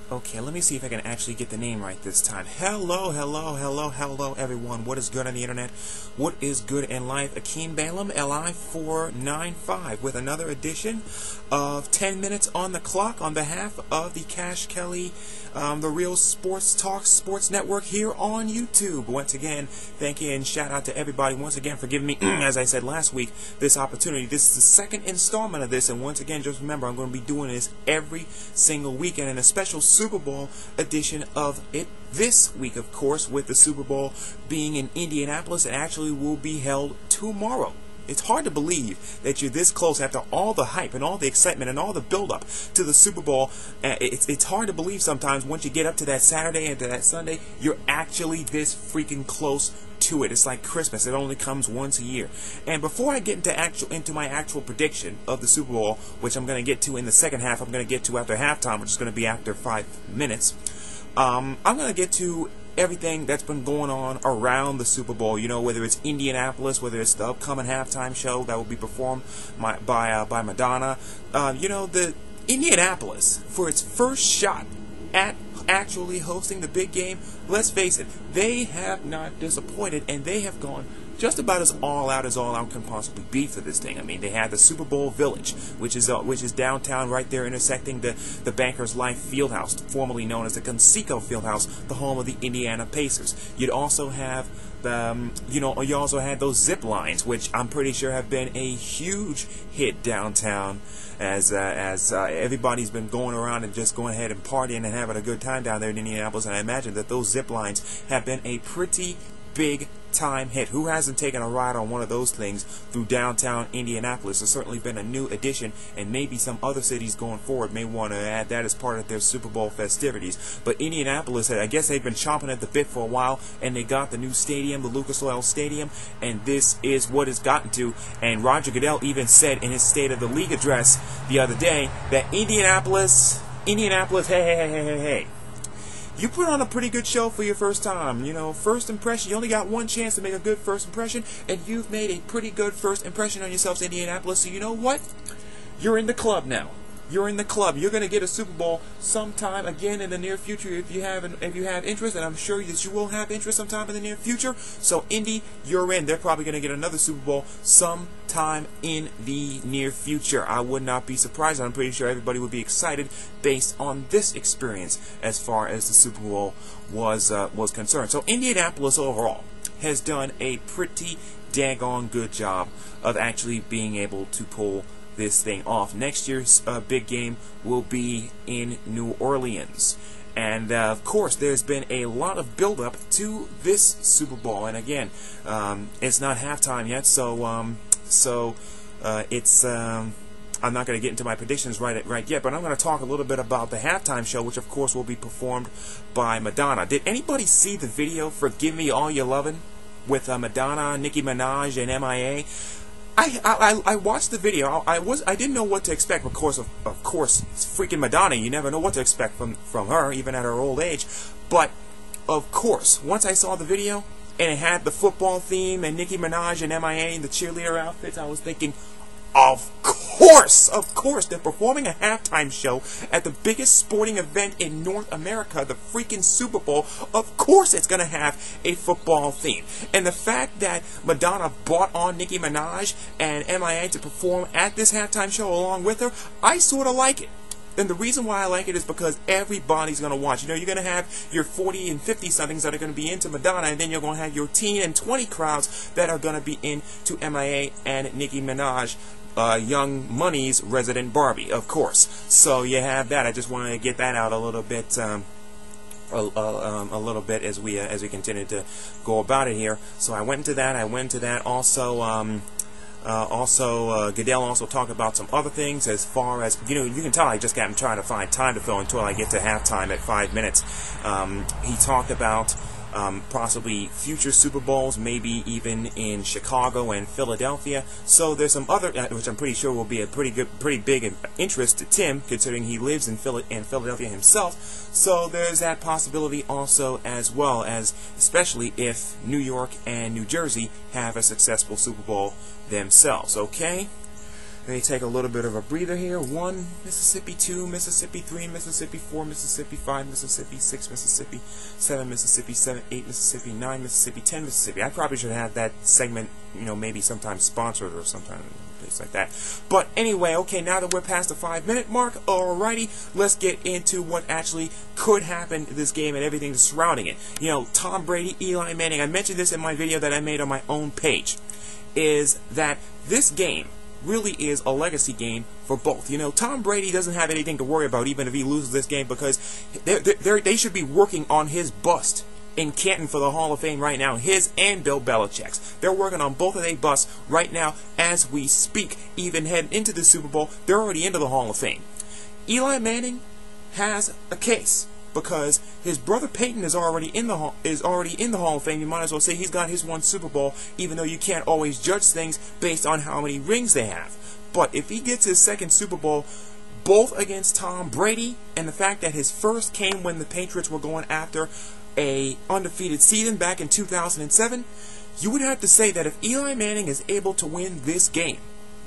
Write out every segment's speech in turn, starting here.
Okay, let me see if I can actually get the name right this time. Hello, everyone. What is good on the internet? What is good in life? Akeem Balaam, LI495, with another edition of 10 Minutes on the Clock on behalf of the Cash Kelly, the Real Sports Talk Sports Network here on YouTube. Once again, thank you and shout out to everybody once again for giving me, as I said last week, this opportunity. This is the second installment of this, and once again, just remember, I'm going to be doing this every single weekend, and a special Super Bowl edition of it this week, of course, with the Super Bowl being in Indianapolis. It actually will be held tomorrow. It's hard to believe that you're this close after all the hype and all the excitement and all the build-up to the Super Bowl. It's hard to believe sometimes once you get up to that Saturday and to that Sunday, you're actually this freaking close to it. It's like Christmas. It only comes once a year. And before I get into my actual prediction of the Super Bowl, which I'm going to get to in the second half, I'm going to get to after halftime, which is going to be after 5 minutes, I'm going to get to everything that's been going on around the Super Bowl. You know, whether it's Indianapolis, whether it's the upcoming halftime show that will be performed by Madonna. You know, the Indianapolis, for its first shot at actually hosting the big game, let's face it, they have not disappointed, and they have gone just about as all out can possibly be for this thing. I mean, they had the Super Bowl Village, which is downtown, right there, intersecting the Bankers Life Fieldhouse, formerly known as the Conseco Fieldhouse, the home of the Indiana Pacers. You'd also have you also had those zip lines, which I'm pretty sure have been a huge hit downtown, as everybody's been going around and just going ahead and partying and having a good time down there in Indianapolis. And I imagine that those zip lines have been a pretty big time hit. Who hasn't taken a ride on one of those things through downtown Indianapolis? It's certainly been a new addition, and maybe some other cities going forward may want to add that as part of their Super Bowl festivities. But Indianapolis, I guess they've been chomping at the bit for a while, and they got the new stadium, the Lucas Oil Stadium, and this is what it's gotten to. And Roger Goodell even said in his State of the League address the other day that Indianapolis, hey. You put on a pretty good show for your first time. You know, first impression, you only got one chance to make a good first impression, and you've made a pretty good first impression on yourselves, Indianapolis. So you know what? You're in the club now. You're in the club. You're going to get a Super Bowl sometime again in the near future if you have interest, and I'm sure that you will have interest sometime in the near future. So Indy, you're in. They're probably going to get another Super Bowl sometime in the near future. I would not be surprised. I'm pretty sure everybody would be excited based on this experience as far as the Super Bowl was concerned. So Indianapolis overall has done a pretty daggone good job of actually being able to pull this thing off. Next year's big game will be in New Orleans, and of course there's been a lot of build-up to this Super Bowl. And again, it's not halftime yet, so it's I'm not going to get into my predictions right yet, but I'm going to talk a little bit about the halftime show, which of course will be performed by Madonna. Did anybody see the video for "Give Me All Your Lovin'" with Madonna, Nicki Minaj, and MIA? I watched the video. I didn't know what to expect. Of course, it's freaking Madonna. You never know what to expect from her, even at her old age. But of course, once I saw the video and it had the football theme and Nicki Minaj and MIA and the cheerleader outfits, I was thinking, of course, they're performing a halftime show at the biggest sporting event in North America, the freaking Super Bowl. Of course it's going to have a football theme. And the fact that Madonna brought on Nicki Minaj and MIA to perform at this halftime show along with her, I sort of like it. And the reason why I like it is because everybody's going to watch. You know, you're going to have your 40 and 50-somethings that are going to be into Madonna, and then you're going to have your teen and 20 crowds that are going to be into MIA and Nicki Minaj, Young Money's resident Barbie, of course. So you have that. I just wanted to get that out a little bit. A little bit as we continue to go about it here. So I went into that. Also, Goodell also talked about some other things as far as, you know, you can tell I'm trying to find time to fill until I get to halftime at 5 minutes. He talked about possibly future Super Bowls, maybe even in Chicago and Philadelphia. So there's some other, which I'm pretty sure will be a pretty big interest to Tim, considering he lives in Philadelphia himself. So there's that possibility also, as well as, especially if New York and New Jersey have a successful Super Bowl themselves. Okay. Let me take a little bit of a breather here. 1 Mississippi, 2 Mississippi, 3 Mississippi, 4 Mississippi, 5 Mississippi, 6 Mississippi, 7 Mississippi, 8 Mississippi, 9 Mississippi, 10 Mississippi. I probably should have that segment, maybe sometimes sponsored or sometime place like that. But anyway, okay, now that we're past the 5-minute mark, alrighty, let's get into what actually could happen in this game and everything surrounding it. Tom Brady, Eli Manning, I mentioned this in my video that I made on my own page, is that this game really is a legacy game for both. Tom Brady doesn't have anything to worry about even if he loses this game, because they should be working on his bust in Canton for the Hall of Fame right now. His and Bill Belichick's. They're working on both of their busts right now as we speak. Even heading into the Super Bowl, they're already into the Hall of Fame. Eli Manning has a case, because his brother Peyton is already in the Hall of Fame. You might as well say he's got his one Super Bowl, even though you can't always judge things based on how many rings they have. But if he gets his second Super Bowl, both against Tom Brady, and the fact that his first came when the Patriots were going after a undefeated season back in 2007, you would have to say that if Eli Manning is able to win this game,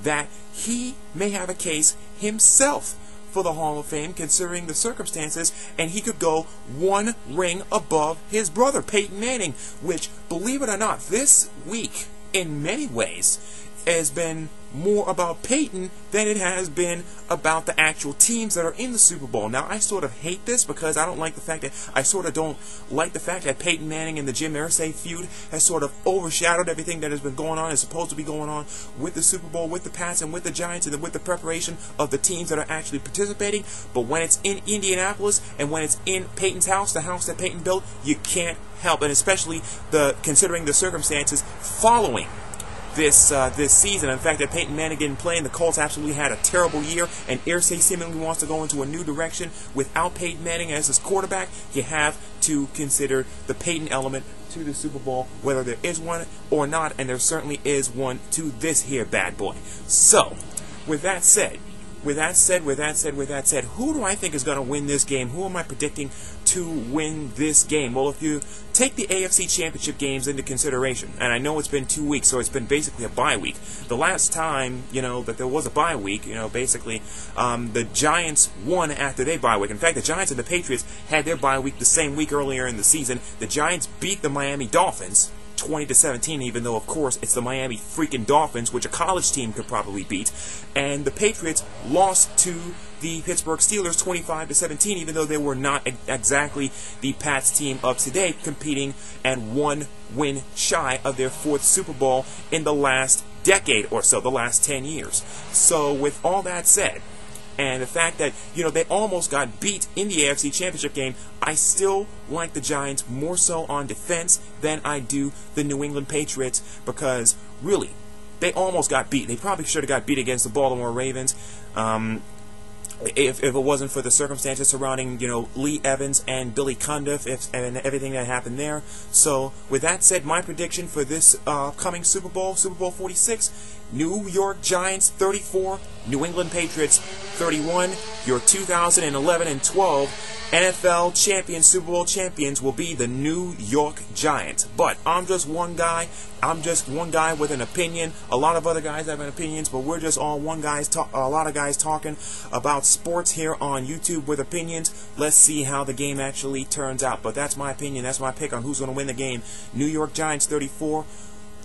that he may have a case himself for the Hall of Fame, considering the circumstances, and he could go one ring above his brother, Peyton Manning, which, believe it or not, this week, in many ways, has been more about Peyton than it has been about the actual teams that are in the Super Bowl. Now, I sort of hate this because I don't like the fact that Peyton Manning and the Jim Irsay feud has sort of overshadowed everything that has been going on, is supposed to be going on with the Super Bowl, with the Pats, and with the Giants, and with the preparation of the teams that are actually participating. But when it's in Indianapolis, and when it's in Peyton's house, the house that Peyton built, you can't help, and especially considering the circumstances following this season. In fact, that Peyton Manning didn't play, and the Colts absolutely had a terrible year, and Irsay seemingly wants to go into a new direction without Peyton Manning as his quarterback. You have to consider the Peyton element to the Super Bowl, whether there is one or not, and there certainly is one to this here bad boy. So, with that said, who do I think is going to win this game? Who am I predicting to win this game? Well, if you take the AFC Championship games into consideration, and I know it's been 2 weeks, so it's been basically a bye week. The last time, that there was a bye week, basically, the Giants won after their bye week. In fact, the Giants and the Patriots had their bye week the same week earlier in the season. The Giants beat the Miami Dolphins 20-17, even though, of course, it's the Miami freaking Dolphins, which a college team could probably beat. And the Patriots lost to the Pittsburgh Steelers 25-17, even though they were not exactly the Pats team of today, competing and one win shy of their 4th Super Bowl in the last decade or so, the last 10 years. So with all that said, and the fact that, they almost got beat in the AFC Championship game, I still like the Giants more so on defense than I do the New England Patriots, because, really, they almost got beat. They probably should have got beat against the Baltimore Ravens. If it wasn't for the circumstances surrounding, Lee Evans and Billy Cundiff and everything that happened there. So, with that said, my prediction for this coming Super Bowl, Super Bowl 46, New York Giants 34, New England Patriots 31. Your 2011 and 12 NFL champions, Super Bowl champions, will be the New York Giants. But I'm just one guy. I'm just one guy with an opinion. A lot of other guys have opinions, but we're just all a lot of guys talking about sports here on YouTube with opinions. Let's see how the game actually turns out. But that's my opinion. That's my pick on who's going to win the game. New York Giants 34.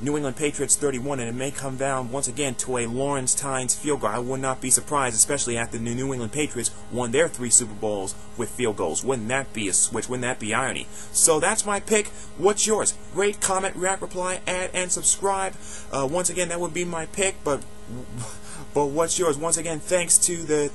New England Patriots 31, and it may come down once again to a Lawrence Tynes field goal. I would not be surprised, especially after the New England Patriots won their 3 Super Bowls with field goals. Wouldn't that be a switch? Wouldn't that be irony? So that's my pick. What's yours? Rate, comment, react, reply, add, and subscribe. Once again, that would be my pick, but what's yours? Once again, thanks to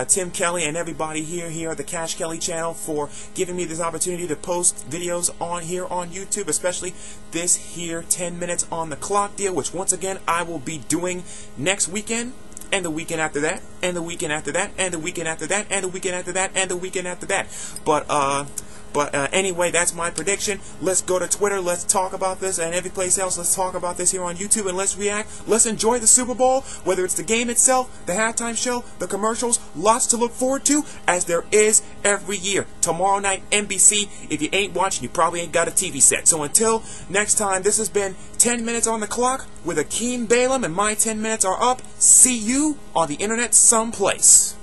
Tim Kelly and everybody here at the Cash Kelly channel for giving me this opportunity to post videos on YouTube, especially this here 10 minutes on the clock deal, which once again I will be doing next weekend, and the weekend after that, and the weekend after that, and the weekend after that, and the weekend after that, and the weekend after that. But But anyway, that's my prediction. Let's go to Twitter. Let's talk about this, and every place else. Let's talk about this here on YouTube, and let's react. Let's enjoy the Super Bowl, whether it's the game itself, the halftime show, the commercials. Lots to look forward to, as there is every year. Tomorrow night, NBC. If you ain't watching, you probably ain't got a TV set. So until next time, this has been 10 minutes on the clock with Akeem Balaam, and my 10 minutes are up. See you on the internet someplace.